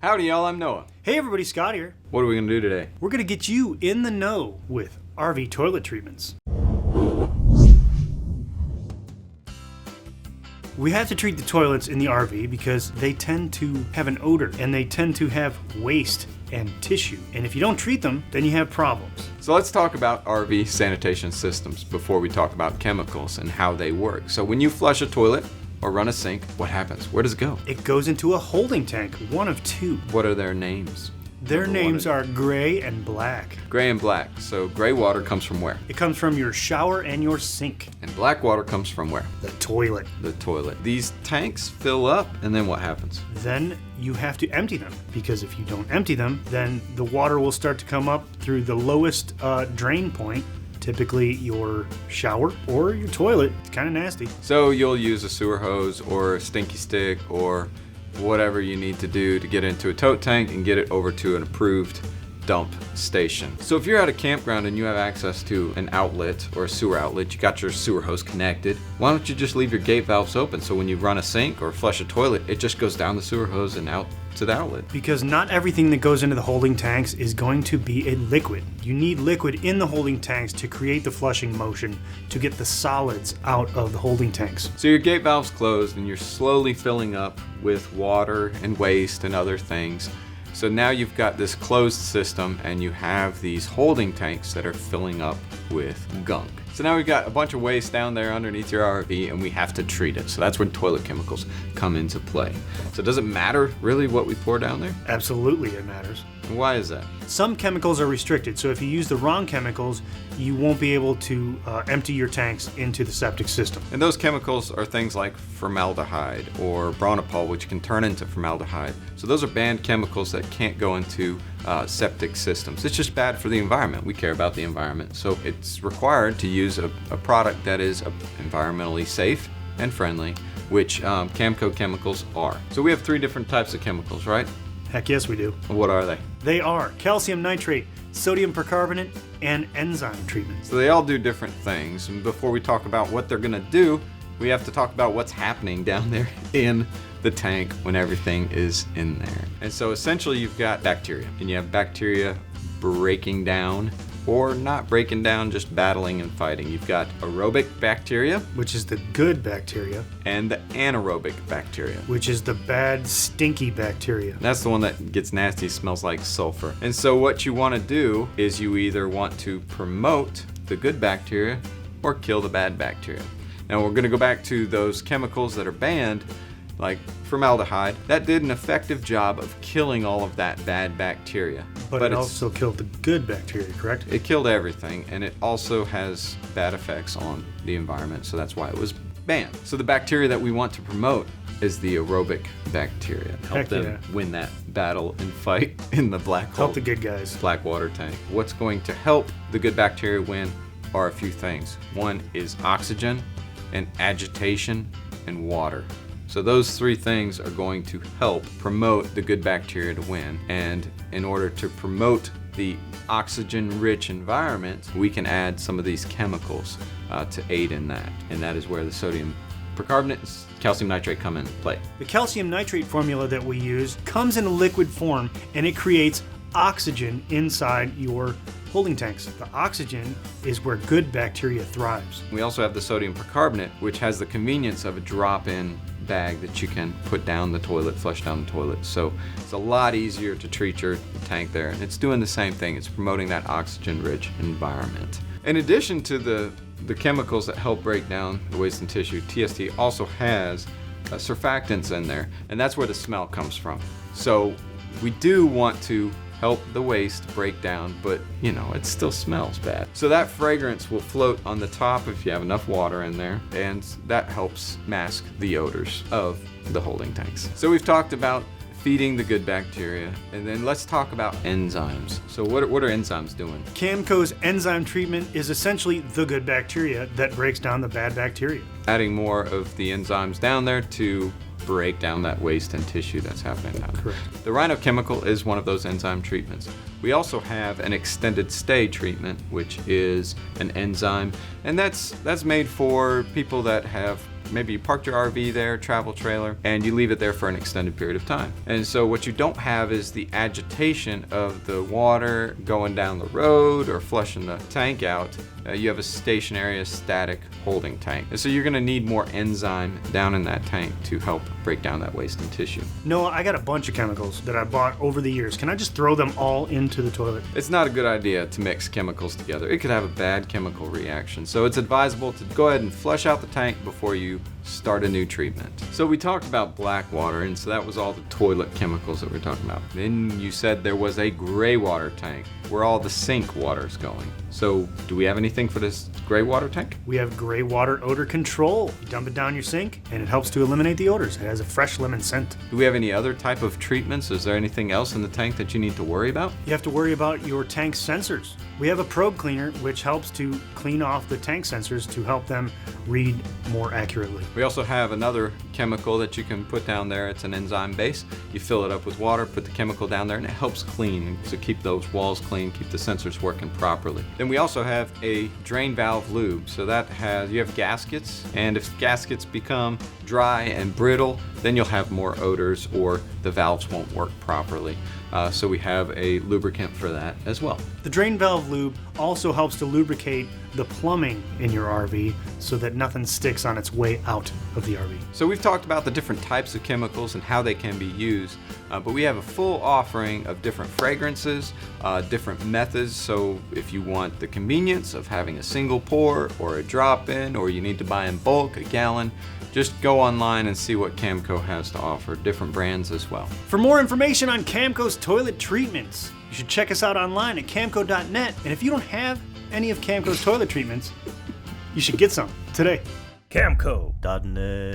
Howdy y'all, I'm Noah. Hey everybody, Scott here. What are we going to do today? We're going to get you in the know with RV toilet treatments. We have to treat the toilets in the RV because they tend to have an odor and they tend to have waste and tissue. And if you don't treat them, then you have problems. So let's talk about RV sanitation systems before we talk about chemicals and how they work. So when you flush a toilet or run a sink, what happens? Where does it go? It goes into a holding tank, one of two. What are their names? Their names are gray and black. Gray and black. So gray water comes from where? It comes from your shower and your sink. And black water comes from where? The toilet. The toilet. These tanks fill up and then what happens? Then you have to empty them, because if you don't empty them, then the water will start to come up through the lowest drain point, typically your shower or your toilet. It's kind of nasty. So you'll use a sewer hose or a stinky stick or whatever you need to do to get into a tote tank and get it over to an approved dump station. So if you're at a campground and you have access to an outlet or a sewer outlet, you got your sewer hose connected, why don't you just leave your gate valves open so when you run a sink or flush a toilet, it just goes down the sewer hose and out to the outlet? Because not everything that goes into the holding tanks is going to be a liquid. You need liquid in the holding tanks to create the flushing motion to get the solids out of the holding tanks. So your gate valve's closed and you're slowly filling up with water and waste and other things. So now you've got this closed system and you have these holding tanks that are filling up with gunk. So now we've got a bunch of waste down there underneath your RV and we have to treat it. So that's when toilet chemicals come into play. So does it matter really what we pour down there? Absolutely, it matters. And why is that? Some chemicals are restricted, so if you use the wrong chemicals, you won't be able to empty your tanks into the septic system. And those chemicals are things like formaldehyde or bronopol, which can turn into formaldehyde. So those are banned chemicals that can't go into septic systems. It's just bad for the environment. We care about the environment. So it's required to use a product that is environmentally safe and friendly, which Camco chemicals are. So we have 3 different types of chemicals, right? Heck yes, we do. What are they? They are calcium nitrate, sodium percarbonate, and enzyme treatments. So they all do different things. And before we talk about what they're going to do, we have to talk about what's happening down there in the tank when everything is in there. And so essentially you've got bacteria, and you have bacteria breaking down or not breaking down, just battling and fighting. You've got aerobic bacteria, which is the good bacteria, and the anaerobic bacteria, which is the bad, stinky bacteria. That's the one that gets nasty, smells like sulfur. And so what you want to do is you either want to promote the good bacteria or kill the bad bacteria. Now we're going to go back to those chemicals that are banned, like formaldehyde. That did an effective job of killing all of that bad bacteria. But it also killed the good bacteria, correct? It killed everything, and it also has bad effects on the environment, so that's why it was banned. So the bacteria that we want to promote is the aerobic bacteria. Help them win that battle and fight in the black hole. Help the good guys. Black water tank. What's going to help the good bacteria win are a few things. One is oxygen and agitation and water. So those 3 things are going to help promote the good bacteria to win. And in order to promote the oxygen-rich environment, we can add some of these chemicals to aid in that. And that is where the sodium percarbonate and calcium nitrate come into play. The calcium nitrate formula that we use comes in a liquid form and it creates oxygen inside your holding tanks. The oxygen is where good bacteria thrives. We also have the sodium percarbonate, which has the convenience of a drop-in bag that you can put down the toilet, flush down the toilet. So it's a lot easier to treat your tank there. And it's doing the same thing. It's promoting that oxygen-rich environment. In addition to the chemicals that help break down the waste and tissue, TST also has surfactants in there, and that's where the smell comes from. So we do want to help the waste break down, but it still smells bad. So that fragrance will float on the top if you have enough water in there, and that helps mask the odors of the holding tanks. So we've talked about feeding the good bacteria, and then let's talk about enzymes. So what are enzymes doing? Camco's enzyme treatment is essentially the good bacteria that breaks down the bad bacteria. Adding more of the enzymes down there to break down that waste and tissue that's happening down there. Correct. The Rhino chemical is one of those enzyme treatments. We also have an extended stay treatment, which is an enzyme, and that's made for people that have maybe you parked your RV there, travel trailer, and you leave it there for an extended period of time. And so what you don't have is the agitation of the water going down the road or flushing the tank out. You have a stationary, a static holding tank. And so you're gonna need more enzyme down in that tank to help break down that waste in tissue. Noah, I got a bunch of chemicals that I bought over the years. Can I just throw them all into the toilet? It's not a good idea to mix chemicals together. It could have a bad chemical reaction. So it's advisable to go ahead and flush out the tank before you start a new treatment. So we talked about black water, and so that was all the toilet chemicals that we're talking about. Then you said there was a gray water tank where all the sink water is going. So do we have anything for this gray water tank? We have gray water odor control. You dump it down your sink and it helps to eliminate the odors. It has a fresh lemon scent. Do we have any other type of treatments? Is there anything else in the tank that you need to worry about? You have to worry about your tank sensors. We have a probe cleaner which helps to clean off the tank sensors to help them read more accurately. We also have another chemical that you can put down there. It's an enzyme base. You fill it up with water, put the chemical down there, and it helps clean to keep those walls clean, keep the sensors working properly. Then we also have a drain valve lube. So that you have gaskets, and if gaskets become dry and brittle, then you'll have more odors or the valves won't work properly. So we have a lubricant for that as well. The drain valve lube also helps to lubricate the plumbing in your RV so that nothing sticks on its way out of the RV. So we've talked about the different types of chemicals and how they can be used, but we have a full offering of different fragrances, different methods. So if you want the convenience of having a single pour or a drop-in, or you need to buy in bulk, a gallon, just go online and see what Camco has to offer, different brands as well. For more information on Camco's toilet treatments, you should check us out online at camco.net. And if you don't have any of Camco's toilet treatments, you should get some today. Camco.net.